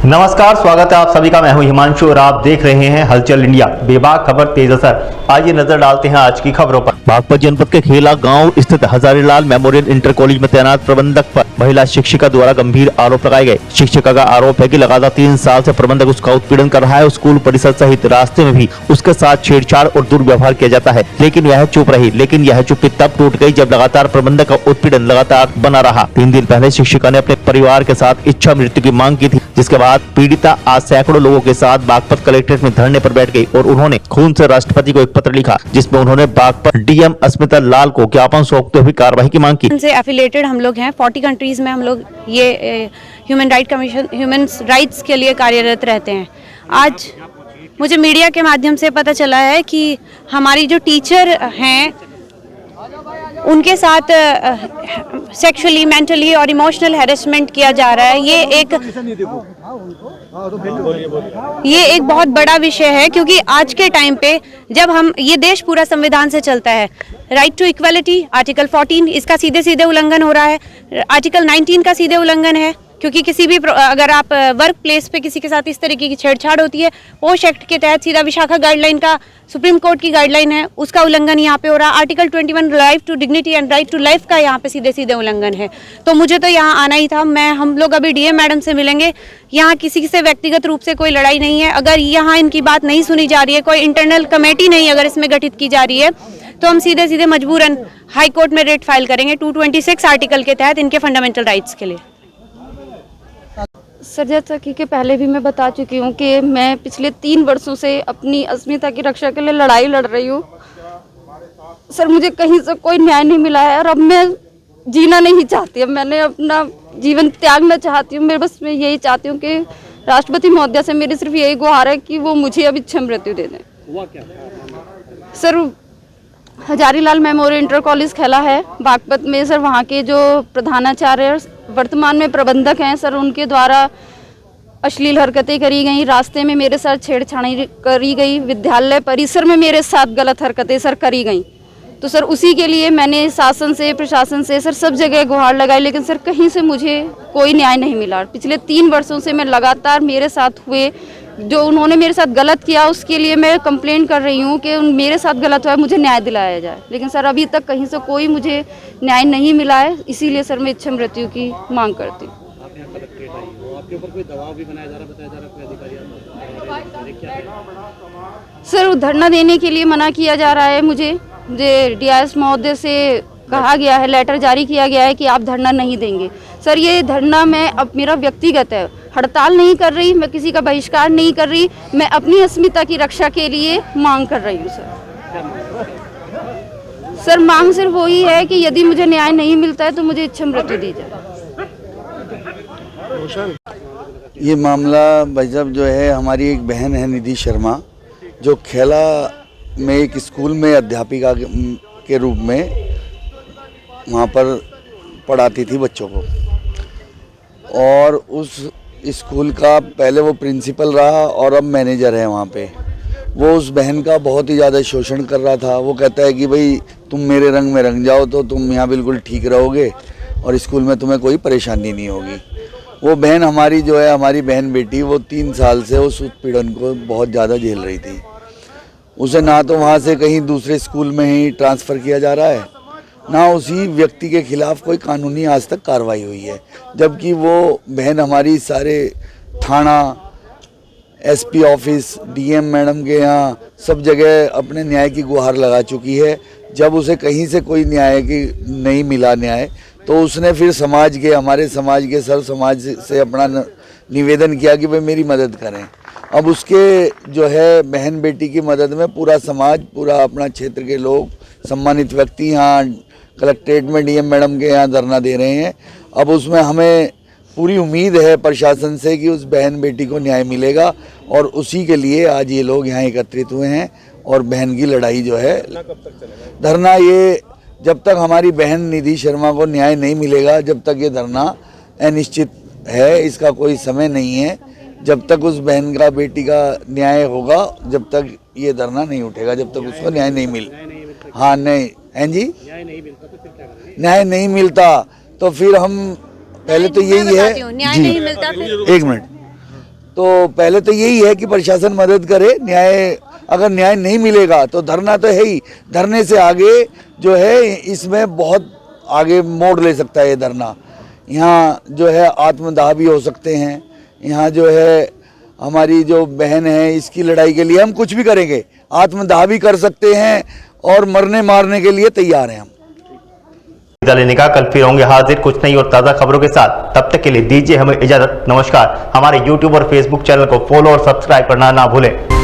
नमस्कार, स्वागत है आप सभी का। मैं हूं हिमांशु और आप देख रहे हैं हलचल इंडिया। बेबाक खबर तेज असर। आइए नजर डालते हैं आज की खबरों पर। बागपत जनपद के खेला गांव स्थित हजारीलाल मेमोरियल इंटर कॉलेज में तैनात प्रबंधक पर महिला शिक्षिका द्वारा गंभीर आरोप लगाए गए। शिक्षिका का आरोप है कि लगातार 3 साल से प्रबंधक उसका उत्पीड़न कर रहा है। स्कूल परिसर सहित रास्ते में भी उसके साथ छेड़छाड़ और दुर्व्यवहार किया जाता है, लेकिन यह चुप रही। लेकिन यह चुप्पी तब टूट गई जब लगातार प्रबंधक का उत्पीड़न लगातार बना रहा। 3 दिन पहले शिक्षिका ने अपने परिवार के साथ इच्छा मृत्यु की मांग की थी, जिसके बाद पीड़िता आज सैकड़ों लोगों के साथ बागपत कलेक्ट्रेट में धरने पर बैठ गई और उन्होंने खून से राष्ट्रपति को एक पत्र लिखा, जिसमें उन्होंने बागपत डीएम अस्मिता लाल को ज्ञापन सौंपते हुए कार्रवाई की मांग की। से एफिलिएटेड हम लोग हैं। 40 कंट्रीज में हम लोग ये ह्यूमन राइट्स के लिए कार्यरत रहते हैं। आज मुझे मीडिया के माध्यम से पता चला है कि हमारी जो टीचर हैं उनके साथ सेक्सुअली, मेंटली और इमोशनल हैरेसमेंट किया जा रहा है। ये एक बहुत बड़ा विषय है, क्योंकि आज के टाइम पे जब हम ये देश पूरा संविधान से चलता है। राइट टू इक्वालिटी आर्टिकल 14 इसका सीधे सीधे उल्लंघन हो रहा है। आर्टिकल 19 का सीधे उल्लंघन है, क्योंकि किसी भी अगर आप वर्क प्लेस पे किसी के साथ इस तरीके की छेड़छाड़ होती है, पोश एक्ट के तहत सीधा विशाखा गाइडलाइन का, सुप्रीम कोर्ट की गाइडलाइन है, उसका उल्लंघन यहाँ पे हो रहा है। Article 21 right to dignity and right to life का यहाँ पे सीधे सीधे उल्लंघन है। तो मुझे तो यहाँ आना ही था। हम लोग अभी डीएम मैडम से मिलेंगे। यहाँ किसी से व्यक्तिगत रूप से कोई लड़ाई नहीं है। अगर यहाँ इनकी बात नहीं सुनी जा रही है, कोई इंटरनल कमेटी नहीं अगर इसमें गठित की जा रही है, तो हम सीधे सीधे मजबूरन हाई कोर्ट में रेट फाइल करेंगे 226 आर्टिकल के तहत इनके फंडामेंटल राइट्स के लिए। सर, जैसा कि पहले भी मैं बता चुकी हूँ कि मैं पिछले 3 वर्षों से अपनी अस्मिता की रक्षा के लिए लड़ाई लड़ रही हूँ। सर, मुझे कहीं से कोई न्याय नहीं मिला है और अब मैं जीना नहीं चाहती। अब मैंने अपना जीवन त्यागना चाहती हूँ। मैं बस मैं यही चाहती हूँ कि राष्ट्रपति महोदया से मेरी सिर्फ यही गुहार है कि वो मुझे अब इच्छा मृत्यु दे दें। हुआ क्या? Sir, Hazarilal memorial inter college खेला है बागपत में। सर, वहाँ के जो प्रधानाचार्य वर्तमान में प्रबंधक हैं, सर, उनके द्वारा अश्लील हरकतें करी गई। रास्ते में मेरे साथ छेड़छाड़ी करी गई। विद्यालय परिसर में मेरे साथ गलत हरकतें सर करी गई। तो सर, उसी के लिए मैंने शासन से, प्रशासन से, सर, सब जगह गुहार लगाई, लेकिन सर कहीं से मुझे कोई न्याय नहीं मिला। पिछले 3 वर्षों से मैं लगातार मेरे साथ हुए जो उन्होंने मेरे साथ गलत किया उसके लिए मैं कंप्लेंट कर रही हूँ कि मेरे साथ गलत हुआ है, मुझे न्याय दिलाया जाए। लेकिन सर, अभी तक कहीं से कोई मुझे न्याय नहीं मिला है। इसीलिए सर मैं इच्छा मृत्यु की मांग करती हूँ। आप यहाँ कलेक्ट्रेट आई हो, आपके ऊपर कोई दबाव भी बनाया जा रहा, बताया जा रहा कोई अधिकारी? सर, धरना देने के लिए मना किया जा रहा है। मुझे डीआईएस महोदय से कहा गया है, लेटर जारी किया गया है कि आप धरना नहीं देंगे। सर, ये धरना मैं अब मेरा व्यक्तिगत है, हड़ताल नहीं कर रही, मैं किसी का बहिष्कार नहीं कर रही। मैं अपनी अस्मिता की रक्षा के लिए मांग कर रही हूँ। सर, मांग सिर्फ वही है कि यदि मुझे न्याय नहीं मिलता है तो मुझे इच्छा मृत्यु दी जाए। ये मामला भाई साहब जो है, हमारी एक बहन है निधि शर्मा, जो खेला में एक स्कूल में अध्यापिका के रूप में वहाँ पर पढ़ाती थी बच्चों को, और उस स्कूल का पहले वो प्रिंसिपल रहा और अब मैनेजर है वहाँ पे। वो उस बहन का बहुत ही ज़्यादा शोषण कर रहा था। वो कहता है कि भाई तुम मेरे रंग में रंग जाओ तो तुम यहाँ बिल्कुल ठीक रहोगे और स्कूल में तुम्हें कोई परेशानी नहीं होगी। वो बहन हमारी जो है, हमारी बहन बेटी, वो 3 साल से उस उत्पीड़न को बहुत ज़्यादा झेल रही थी। उसे ना तो वहाँ से कहीं दूसरे स्कूल में ही ट्रांसफ़र किया जा रहा है, ना उसी व्यक्ति के खिलाफ कोई कानूनी आज तक कार्रवाई हुई है। जबकि वो बहन हमारी सारे थाना, एसपी ऑफिस, डीएम मैडम के यहाँ सब जगह अपने न्याय की गुहार लगा चुकी है। जब उसे कहीं से कोई न्याय की नहीं मिला न्याय, तो उसने फिर समाज के, हमारे समाज के, सर्व समाज से अपना निवेदन किया कि भाई मेरी मदद करें। अब उसके जो है बहन बेटी की मदद में पूरा समाज, पूरा अपना क्षेत्र के लोग, सम्मानित व्यक्ति यहाँ कलेक्ट्रेट में डीएम मैडम के यहाँ धरना दे रहे हैं। अब उसमें हमें पूरी उम्मीद है प्रशासन से कि उस बहन बेटी को न्याय मिलेगा, और उसी के लिए आज ये लोग यहाँ एकत्रित हुए हैं। और बहन की लड़ाई जो है, धरना ये जब तक हमारी बहन निधि शर्मा को न्याय नहीं मिलेगा, जब तक ये धरना अनिश्चित है, इसका कोई समय नहीं है। जब तक उस बहन का, बेटी का न्याय होगा, जब तक ये धरना नहीं उठेगा, जब तक उसको न्याय नहीं मिल। हाँ, नहीं हैं जी, न्याय नहीं मिलता तो फिर हम पहले तो यही है न्याय नहीं मिलता फिर। एक मिनट, तो पहले तो यही है कि प्रशासन मदद करे, न्याय अगर न्याय नहीं मिलेगा तो धरना तो है ही, धरने से आगे जो है इसमें बहुत आगे मोड़ ले सकता है ये धरना। यहाँ जो है आत्मदाह भी हो सकते हैं, यहाँ जो है हमारी जो बहन है इसकी लड़ाई के लिए हम कुछ भी करेंगे, आत्मदाह भी कर सकते हैं और मरने मारने के लिए तैयार हैं हम। लेने का कल फिर होंगे हाजिर कुछ नई और ताज़ा खबरों के साथ। तब तक के लिए दीजिए हमें इजाजत। नमस्कार। हमारे YouTube और Facebook चैनल को फॉलो और सब्सक्राइब करना ना भूलें।